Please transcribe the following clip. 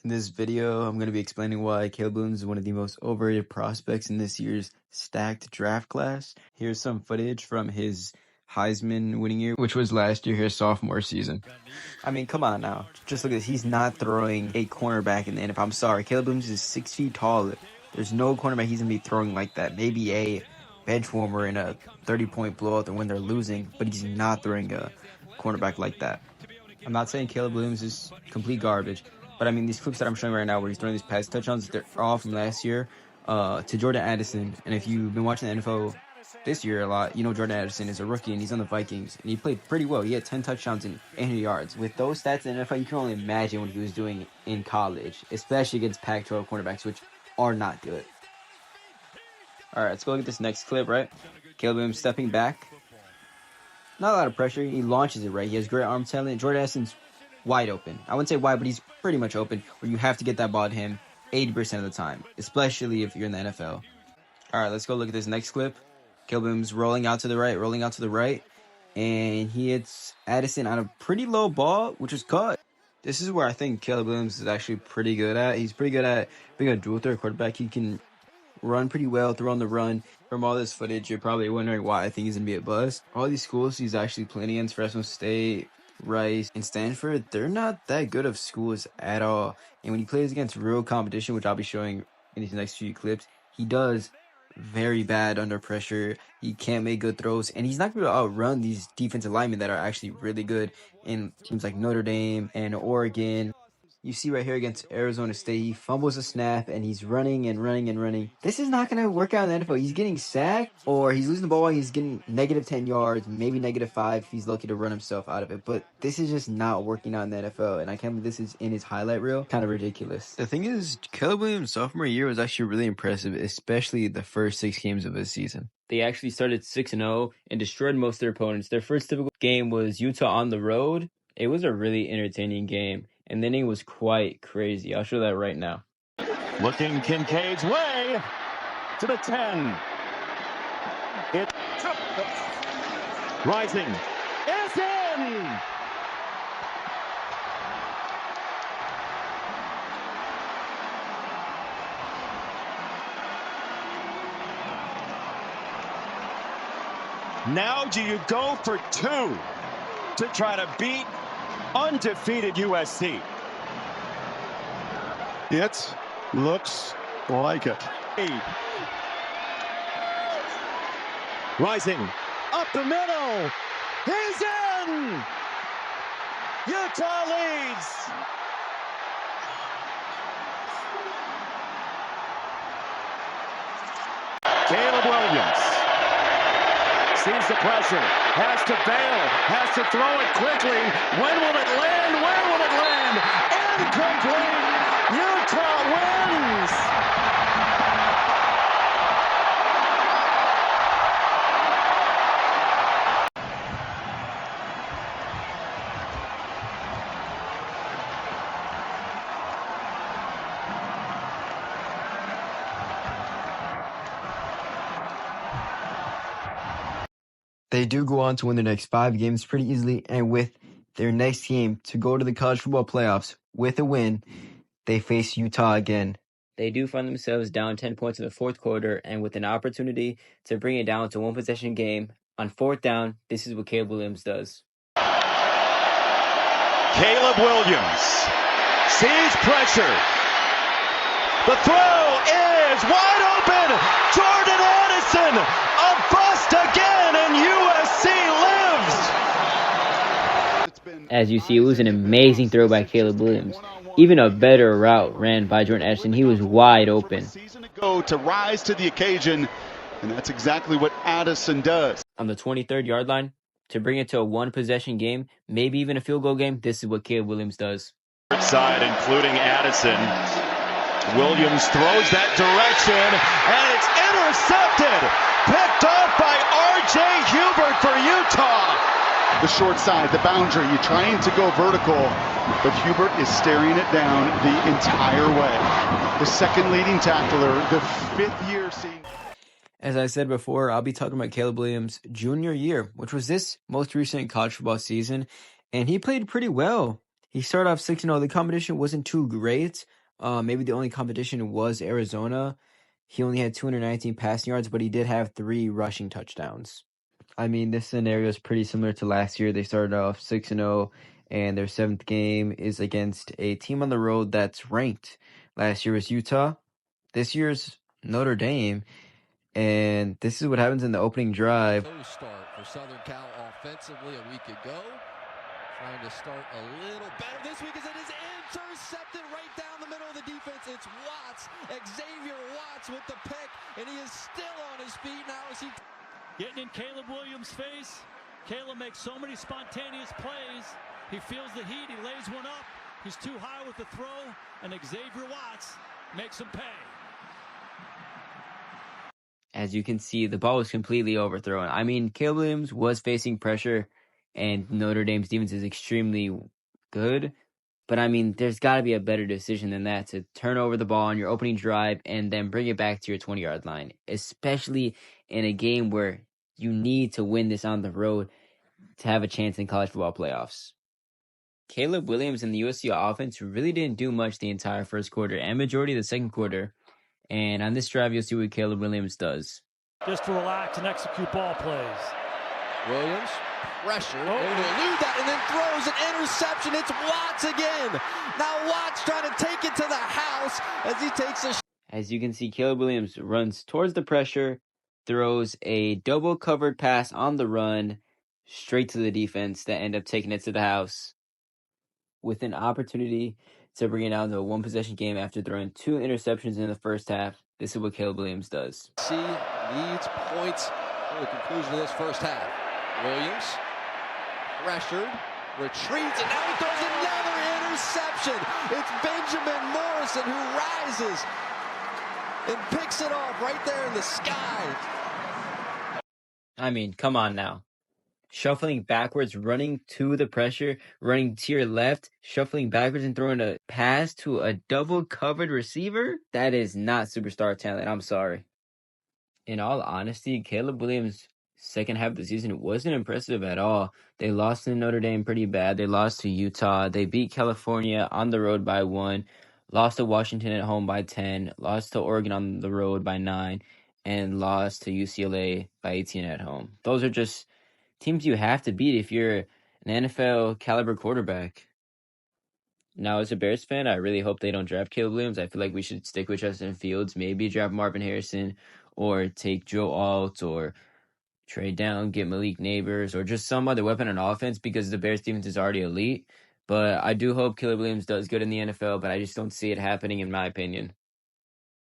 In this video, I'm going to be explaining why Caleb Williams is one of the most overrated prospects in this year's stacked draft class. Here's some footage from his Heisman winning year, which was last year, his sophomore season. I mean, come on now. Just look at this. He's not throwing a cornerback in the NFL. I'm sorry. Caleb Williams is 6 feet tall. There's no cornerback he's going to be throwing like that. Maybe a bench warmer in a 30-point blowout when they're losing, but he's not throwing a cornerback like that. I'm not saying Caleb Williams is complete garbage, but I mean, these clips that I'm showing right now where he's throwing these pass touchdowns, they're all from last year to Jordan Addison. And if you've been watching the NFL this year a lot, you know Jordan Addison is a rookie and he's on the Vikings. And he played pretty well. He had 10 touchdowns and 800 yards. With those stats in the NFL, you can only imagine what he was doing in college, especially against Pac-12 cornerbacks, which are not good. All right, let's go look at this next clip, right? Caleb Williams stepping back. Not a lot of pressure. He launches it right. He has great arm talent. Jordan Addison's wide open. I wouldn't say wide, but he's pretty much open, where you have to get that ball to him 80% of the time, especially if you're in the NFL. All right, let's go look at this next clip. Caleb Williams rolling out to the right, and he hits Addison on a pretty low ball, which is caught. This is where I think Caleb Williams is actually pretty good at. He's pretty good at being a dual threat quarterback. He can run pretty well, throw on the run. From all this footage, you're probably wondering why I think he's going to be a buzz. All these schools he's actually playing against, Fresno State, Rice, and Stanford, they're not that good of schools at all. And when he plays against real competition, which I'll be showing in these next few clips, he does very bad under pressure. He can't make good throws, and he's not going to outrun these defensive linemen that are actually really good in teams like Notre Dame and Oregon. You see right here against Arizona State, he fumbles a snap, and he's running and running and running. This is not going to work out in the NFL. He's getting sacked, or he's losing the ball, and he's getting negative 10 yards, maybe negative 5 if he's lucky to run himself out of it. But this is just not working out in the NFL, and I can't believe this is in his highlight reel. Kind of ridiculous. The thing is, Caleb Williams' sophomore year was actually really impressive, especially the first 6 games of his season. They actually started 6-0 and destroyed most of their opponents. Their first typical game was Utah on the road. It was a really entertaining game. And then it was quite crazy. I'll show that right now. Looking Kincaid's way to the 10. It rising. It's in! Now do you go for 2 to try to beat undefeated USC? It looks like it. Rising up the middle. He's in! Utah leads. Caleb Williams sees the pressure, has to bail, has to throw it quickly. When will it land? Where will it land? Incomplete! Utah wins! They do go on to win their next 5 games pretty easily, and with their next game to go to the college football playoffs with a win, they face Utah again. They do find themselves down 10 points in the fourth quarter, and with an opportunity to bring it down to 1-possession game, on 4th down, this is what Caleb Williams does. Caleb Williams sees pressure. The throw is wide open. Jordan Addison, a bust again, and USC lives. As you see, it was an amazing throw by Caleb Williams. Even a better route ran by Jordan Addison. He was wide open. Season ago to rise to the occasion, and that's exactly what Addison does. On the 23rd yard line, to bring it to a 1-possession game, maybe even a field goal game, this is what Caleb Williams does. Side, including Addison. Williams throws that direction, and it's intercepted. Picked off by R.J. Hubert for Utah. The short side, the boundary, you're trying to go vertical, but Hubert is staring it down the entire way. The second leading tackler, the 5th year senior. As I said before, I'll be talking about Caleb Williams' junior year, which was this most recent college football season, and he played pretty well. He started off 6-0. The competition wasn't too great. Maybe the only competition was Arizona. He only had 219 passing yards, but he did have 3 rushing touchdowns. I mean, this scenario is pretty similar to last year. They started off 6-0, and their 7th game is against a team on the road that's ranked. Last year was Utah. This year's Notre Dame. And this is what happens in the opening drive. Start for Southern Cal offensively a week ago. Trying to start a little better this week as it is intercepted right down the middle of the defense. It's Watts, Xavier Watts with the pick, and he is still on his feet now as he... Getting in Caleb Williams' face. Caleb makes so many spontaneous plays. He feels the heat, he lays one up. He's too high with the throw, and Xavier Watts makes him pay. As you can see, the ball was completely overthrown. I mean, Caleb Williams was facing pressure, and Notre Dame's defense is extremely good. But, I mean, there's got to be a better decision than that to turn over the ball on your opening drive and then bring it back to your 20-yard line, especially in a game where you need to win this on the road to have a chance in college football playoffs. Caleb Williams and the USC offense really didn't do much the entire first quarter and majority of the second quarter. And on this drive, you'll see what Caleb Williams does. Just to relax and execute ball plays. Williams, pressure, able to elude that, and then throws an interception. It's Watts again. Now Watts trying to take it to the house as he takes a... As you can see, Caleb Williams runs towards the pressure, throws a double-covered pass on the run, straight to the defense that end up taking it to the house. With an opportunity to bring it down to a one-possession game after throwing 2 interceptions in the first half, this is what Caleb Williams does. C needs points for the conclusion of this first half. Williams, pressured, retreats, and now he throws another interception. It's Benjamin Morrison who rises and picks it off right there in the sky. I mean, come on now. Shuffling backwards, running to the pressure, running to your left, shuffling backwards and throwing a pass to a double-covered receiver? That is not superstar talent. I'm sorry. In all honesty, Caleb Williams' second half of the season wasn't impressive at all. They lost to Notre Dame pretty bad. They lost to Utah. They beat California on the road by 1, lost to Washington at home by 10, lost to Oregon on the road by 9, and lost to UCLA by 18 at home. Those are just teams you have to beat if you're an NFL caliber quarterback. Now, as a Bears fan, I really hope they don't draft Caleb Williams. I feel like we should stick with Justin Fields, maybe draft Marvin Harrison, or take Joe Alt, or trade down, get Malik Neighbors, or just some other weapon on offense because the Bears defense is already elite. But I do hope Caleb Williams does good in the NFL, but I just don't see it happening in my opinion.